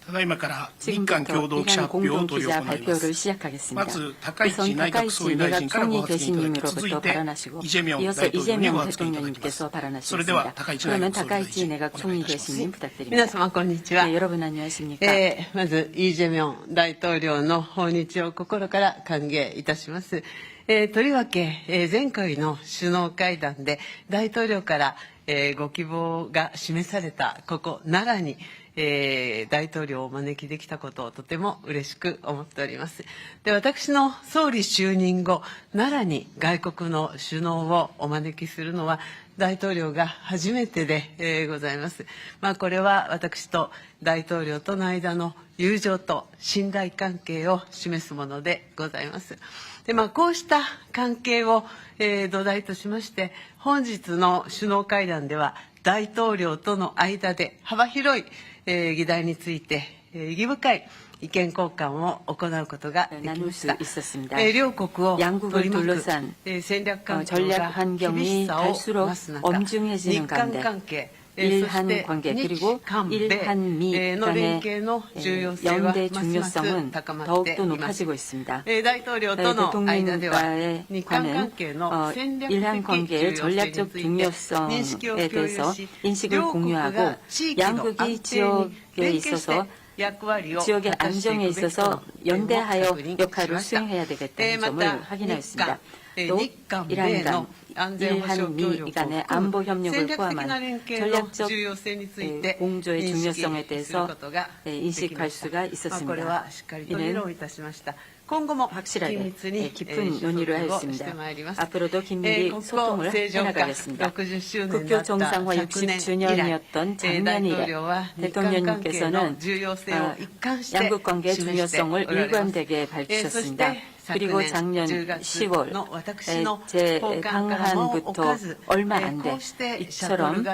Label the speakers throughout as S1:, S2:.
S1: ただいまから日韓
S2: 지금부터
S1: 共同記者
S2: 이한
S1: 発表を執り
S2: 공동기자
S1: 行いま
S2: 발표를
S1: す。
S2: 시작하겠습니다.
S1: まず高市
S2: 우선
S1: 内閣総理
S2: 高市
S1: 大臣
S2: 내각
S1: からご
S2: 총리
S1: 発言いただき、続
S2: 대신님으로부터
S1: いて
S2: 발언하시고
S1: イ・ジェミョン
S2: 이어서
S1: 大統領にご
S2: 이재명
S1: 発言いただきます
S2: 대통령님께서
S1: それでは
S2: 발언하시겠습니다.
S1: 高市内
S2: 그러면
S1: 閣総理大
S2: 다카이치
S1: 臣
S2: 내각
S1: お願い
S2: 총리
S1: いたします。
S2: 대신님 부탁드립니다.
S3: 皆様こんにちは。
S2: 네, 여러분 안녕하십니까?
S3: まずイ・ジェミョン大統領の訪日を心から歓迎いたします。とりわけ、前回の首脳会談で大統領から、ご希望が示されたここ奈良に、大統領をお招きできたことをとても嬉しく思っております。で、私の総理就任後、奈良に外国の首脳をお招きするのは大統領が初めてで、ございます。これは私と大統領との間の友情と信頼関係を示すものでございます。で、こうした関係を、土台としまして、本日の首脳会談では大統領との間で幅広い、議題について、意義深い意見交換を行うことができました。両国を取り巻く戦略環境が厳しさを増す中、日韓関係、
S2: 일한 관계 그리고 일한미 간의 연대 중요성은 더욱더 높아지고 있습니다. 대통령과의 관은 일한 관계의 전략적 중요성에 대해서 인식을 공유하고 양국이 지역에 있어서 지역의 안정에 있어서 연대하여 역할을 수행해야 되겠다는 점을 확인하였습니다. 또 이란 간, 일한미 간의 안보 협력을 포함한 전략적 공조의 중요성에 대해서 인식할 수가 있었습니다. 이는 확실하게 깊은 논의를 하였습니다. 앞으로도 긴밀히 소통을 해나가겠습니다. 국교 정상화 60주년이었던 작년 이래 대통령님께서는 양국 관계의 중요성을 일관되게 밝히셨습니다. 그리고 작년 10월 제 강한부터 얼마 안 돼 이처럼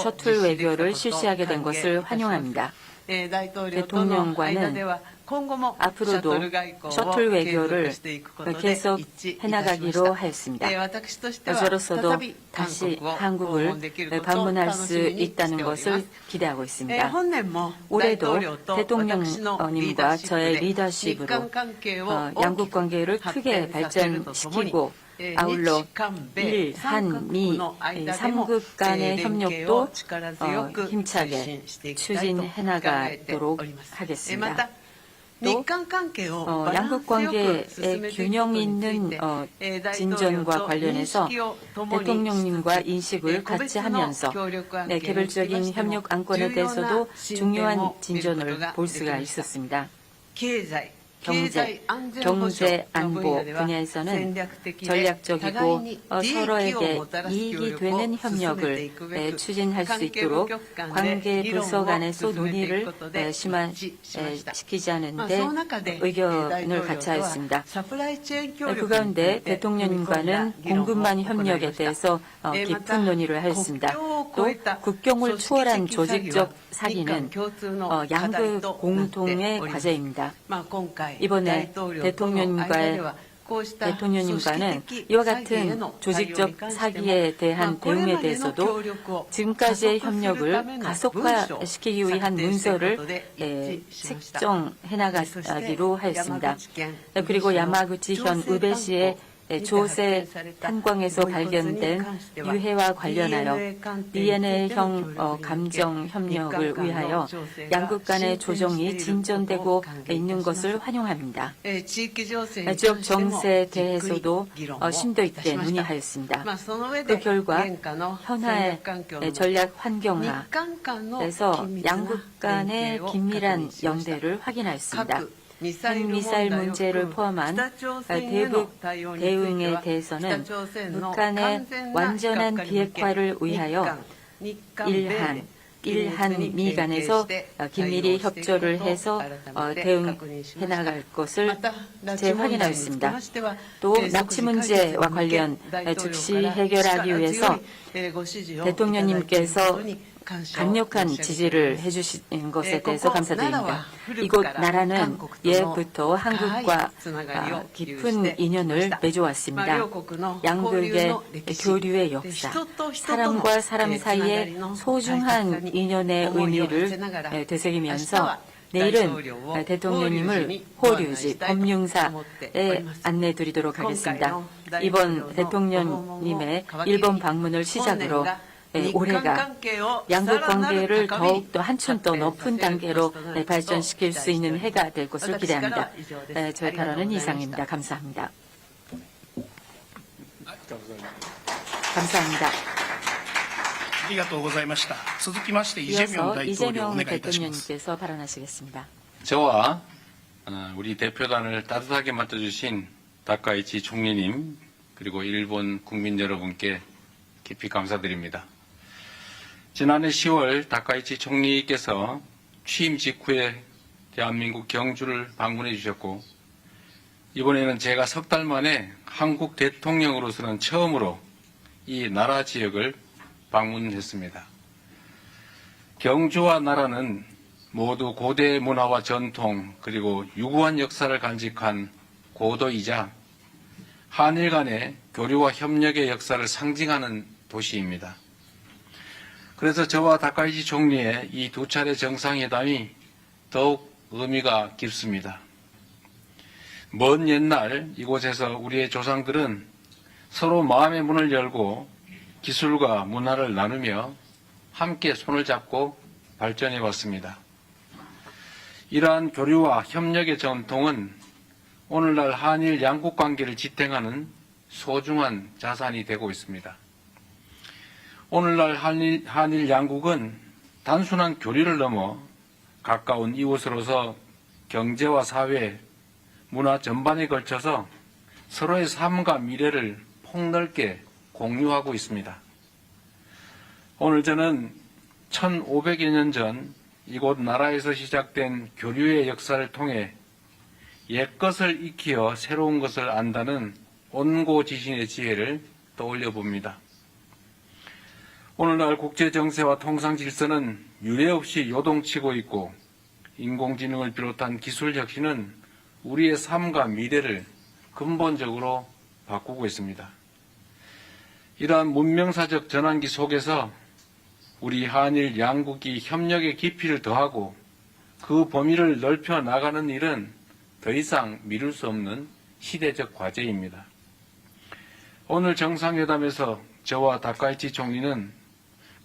S2: 셔틀 외교를 실시하게 된 것을 환영합니다. 대통령과는 앞으로도 셔틀 외교를 계속 해나가기로 하였습니다. 저로서도 다시 한국을 방문할 수 있다는 것을 기대하고 있습니다. 올해도 대통령님과 저의 리더십으로 양국 관계를 크게 발전시키고 아울러 일, 한, 미 3국 간의 협력도 힘차게 추진해 나가도록 하겠습니다. 또 양국 관계의 균형 있는 진전과 관련해서 대통령님과 인식을 같이 하면서 개별적인 협력 안건에 대해서도 중요한 진전을 볼 수가 있었습니다. 경제 안보 분야에서는 전략적이고 서로에게 이익이 되는 협력을 추진할 수 있도록 관계 부서 간에서 논의를 심화시키자는 데 의견을 같이 하였습니다. 그 가운데 대통령님과는 공급망 협력에 대해서 깊은 논의를 하였습니다. 또 국경을 초월한 조직적 사기는 양국 공통의 과제입니다. 이번에 대통령님과는 이와 같은 조직적 사기에 대한 대응에 대해서도 지금까지의 협력을 가속화시키기 위한 문서를 책정해 나가기로 하였습니다. 그리고 야마구치현 우베시의 조세 탄광에서 발견된 유해와 관련하여 DNA형 감정 협력을 위하여 양국 간의 조정이 진전되고 있는 것을 환영합니다. 지역 정세에 대해서도 심도 있게 논의하였습니다. 그 결과 현화의 전략 환경하에서 양국 간의 긴밀한 연대를 확인하였습니다. 핵미사일 문제를 포함한 대북 대응에 대해서는 북한의 완전한 비핵화를 위하여 일한미 간에서 긴밀히 협조를 해서 대응해 나갈 것을 재확인하였습니다. 또 납치 문제와 관련 즉시 해결하기 위해서 대통령님께서 강력한 지지를 해주신 것에 대해서 감사드립니다. 이곳 나라는 예부터 한국과 깊은 인연을 맺어왔습니다. 양국의 교류의 역사, 사람과 사람 사이의 소중한 인연의 의미를 되새기면서 내일은 대통령님을 호류지 법융사에 안내드리도록 하겠습니다. 이번 대통령님의 일본 방문을 시작으로 올해가 양국 관계를 더욱더 한층 더 높은 단계로 발전시킬 수 있는 해가 될 것을 기대합니다. 저의 발언은 이상입니다. 감사합니다. 감사합니다.
S1: ありがとうございました。続きまして、イ・ジェミョン
S2: 이어서
S1: 大統領お
S2: 이재명
S1: 願いいたします。
S2: 대통령님께서 발언하시겠습니다.
S4: 저와 우리 대표단을 따뜻하게 맡아주신 다카이치 총리님 그리고 일본 국민 여러분께 깊이 감사드립니다. 지난해 10월 다카이치 총리께서 취임 직후에 대한민국 경주를 방문해 주셨고 이번에는 제가 석 달 만에 한국 대통령으로서는 처음으로 이 나라 지역을 방문했습니다. 경주와 나라는 모두 고대 문화와 전통 그리고 유구한 역사를 간직한 고도이자 한일 간의 교류와 협력의 역사를 상징하는 도시입니다. 그래서 저와 다카이치 총리의 이 두 차례 정상회담이 더욱 의미가 깊습니다. 먼 옛날 이곳에서 우리의 조상들은 서로 마음의 문을 열고 기술과 문화를 나누며 함께 손을 잡고 발전해 왔습니다. 이러한 교류와 협력의 전통은 오늘날 한일 양국 관계를 지탱하는 소중한 자산이 되고 있습니다. 오늘날 한일 양국은 단순한 교류를 넘어 가까운 이웃으로서 경제와 사회, 문화 전반에 걸쳐서 서로의 삶과 미래를 폭넓게 공유하고 있습니다. 오늘 저는 1500여 년 전 이곳 나라에서 시작된 교류의 역사를 통해 옛것을 익히어 새로운 것을 안다는 온고지신의 지혜를 떠올려 봅니다. 오늘날 국제 정세와 통상 질서는 유례없이 요동치고 있고 인공지능을 비롯한 기술 혁신은 우리의 삶과 미래를 근본적으로 바꾸고 있습니다. 이러한 문명사적 전환기 속에서 우리 한일 양국이 협력의 깊이를 더하고 그 범위를 넓혀 나가는 일은 더 이상 미룰 수 없는 시대적 과제입니다. 오늘 정상회담에서 저와 다카이치 총리는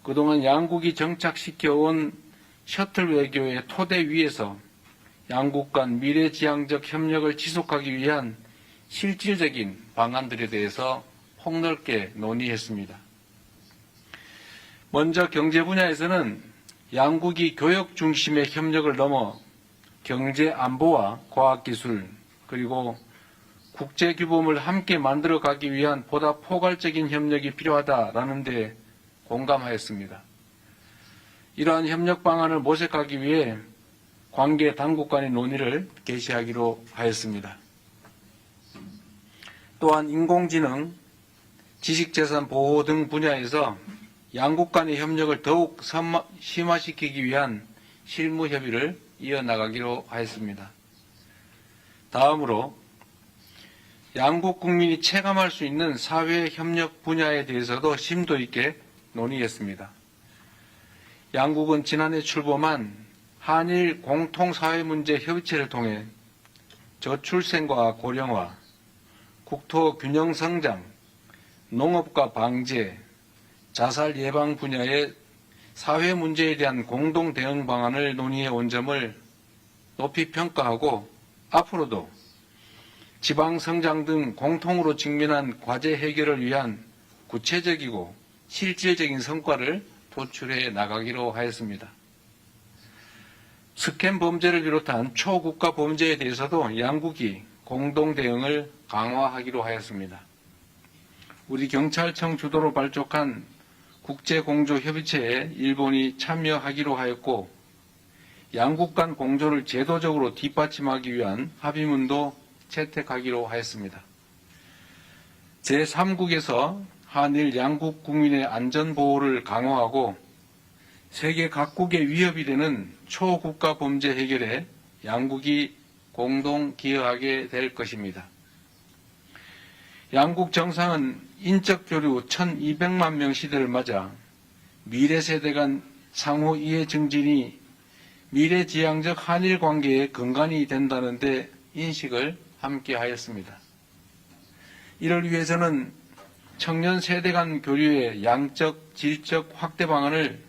S4: 그동안 양국이 정착시켜온 셔틀 외교의 토대 위에서 양국 간 미래지향적 협력을 지속하기 위한 실질적인 방안들에 대해서 폭넓게 논의했습니다. 먼저 경제 분야에서는 양국이 교역 중심의 협력을 넘어 경제 안보와 과학기술 그리고 국제규범을 함께 만들어가기 위한 보다 포괄적인 협력이 필요하다라는 데 공감하였습니다. 이러한 협력 방안을 모색하기 위해 관계 당국 간의 논의를 개시하기로 하였습니다. 또한 인공지능, 지식재산 보호 등 분야에서 양국 간의 협력을 더욱 심화시키기 위한 실무 협의를 이어나가기로 하였습니다. 다음으로 양국 국민이 체감할 수 있는 사회 협력 분야에 대해서도 심도 있게 논의했습니다. 양국은 지난해 출범한 한일 공통사회문제 협의체를 통해 저출생과 고령화, 국토 균형 성장, 농업과 방제, 자살 예방 분야의 사회 문제에 대한 공동 대응 방안을 논의해 온 점을 높이 평가하고 앞으로도 지방 성장 등 공통으로 직면한 과제 해결을 위한 구체적이고 실질적인 성과를 도출해 나가기로 하였습니다. 스캔 범죄를 비롯한 초국가 범죄에 대해서도 양국이 공동 대응을 강화하기로 하였습니다. 우리 경찰청 주도로 발족한 국제공조협의체에 일본이 참여하기로 하였고 양국 간 공조를 제도적으로 뒷받침하기 위한 합의문도 채택하기로 하였습니다. 제3국에서 한일 양국 국민의 안전보호를 강화하고 세계 각국의 위협이 되는 초국가 범죄 해결에 양국이 공동 기여하게 될 것입니다. 양국 정상은 인적 교류 1200만 명 시대를 맞아 미래 세대 간 상호 이해 증진이 미래지향적 한일 관계의 근간이 된다는 데 인식을 함께 하였습니다. 이를 위해서는 청년 세대 간 교류의 양적, 질적 확대 방안을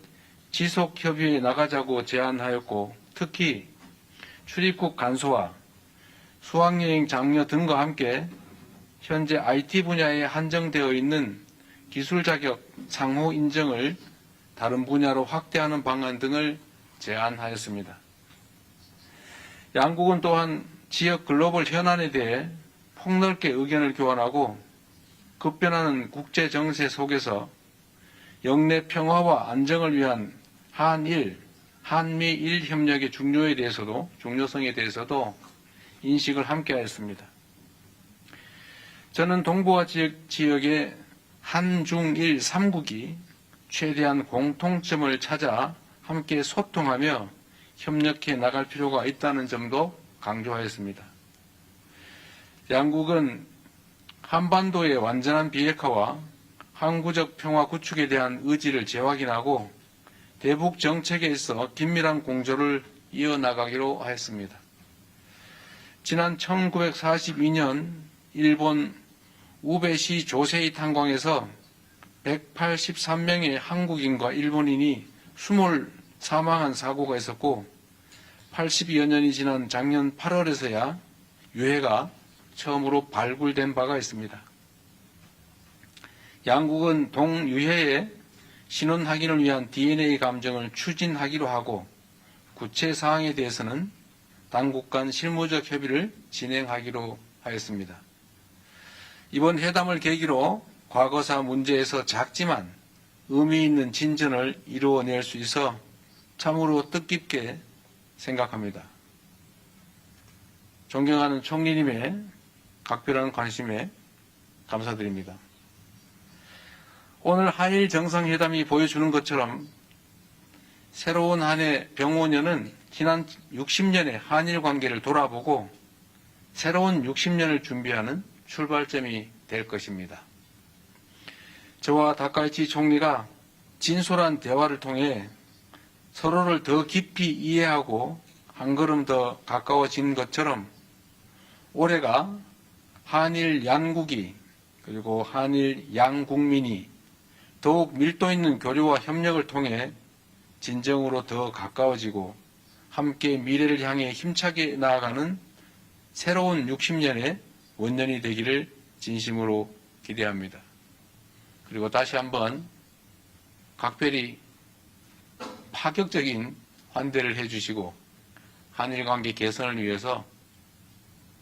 S4: 지속 협의해 나가자고 제안하였고, 특히 출입국 간소화, 수학여행 장려 등과 함께 현재 IT 분야에 한정되어 있는 기술 자격 상호 인정을 다른 분야로 확대하는 방안 등을 제안하였습니다. 양국은 또한 지역 글로벌 현안에 대해 폭넓게 의견을 교환하고 급변하는 국제 정세 속에서 영내 평화와 안정을 위한 한일, 한미일 협력의 중요성에 대해서도 인식을 함께 하였습니다. 저는 동북아 지역의 한중일 3국이 최대한 공통점을 찾아 함께 소통하며 협력해 나갈 필요가 있다는 점도 강조하였습니다. 양국은 한반도의 완전한 비핵화와 항구적 평화 구축에 대한 의지를 재확인하고 대북 정책에 있어 긴밀한 공조를 이어나가기로 하였습니다. 지난 1942년 일본 우베시 조세이 탄광에서 183명의 한국인과 일본인이 숨을 사망한 사고가 있었고 80여 년이 지난 작년 8월에서야 유해가 처음으로 발굴된 바가 있습니다. 양국은 동유해의 신원 확인을 위한 DNA 감정을 추진하기로 하고 구체 사항에 대해서는 당국 간 실무적 협의를 진행하기로 하였습니다. 이번 회담을 계기로 과거사 문제에서 작지만 의미 있는 진전을 이루어낼 수 있어 참으로 뜻깊게 생각합니다. 존경하는 총리님의 각별한 관심에 감사드립니다. 오늘 한일 정상회담이 보여주는 것처럼 새로운 한 해 병오년은 지난 60년의 한일 관계를 돌아보고 새로운 60년을 준비하는 출발점이 될 것입니다. 저와 다카이치 총리가 진솔한 대화를 통해 서로를 더 깊이 이해하고 한 걸음 더 가까워진 것처럼 올해가 한일 양국이 그리고 한일 양국민이 더욱 밀도 있는 교류와 협력을 통해 진정으로 더 가까워지고 함께 미래를 향해 힘차게 나아가는 새로운 60년의 원년이 되기를 진심으로 기대합니다. 그리고 다시 한번 각별히 파격적인 환대를 해주시고 한일 관계 개선을 위해서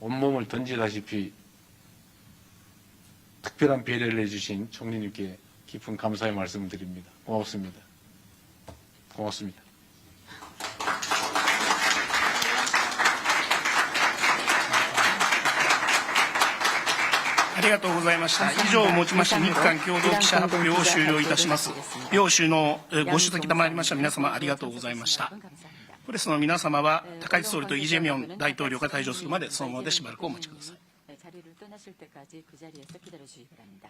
S4: 온몸을 던지다시피 특별한 배려를 해주신 총리님께 깊은 감사의 말씀을 드립니다. 고맙습니다. 고맙습니다.
S1: ありがとうございました。以上をもちまして日韓共同記者発表を終了いたします。両首脳ご出席賜りました皆様ありがとうございました。プレスの皆様は高市総理とイ・ジェミョン大統領が退場するまでそのままでしばらくお待ちください。 자리를 떠나실 때까지 그 자리에서 기다려주시기 바랍니다.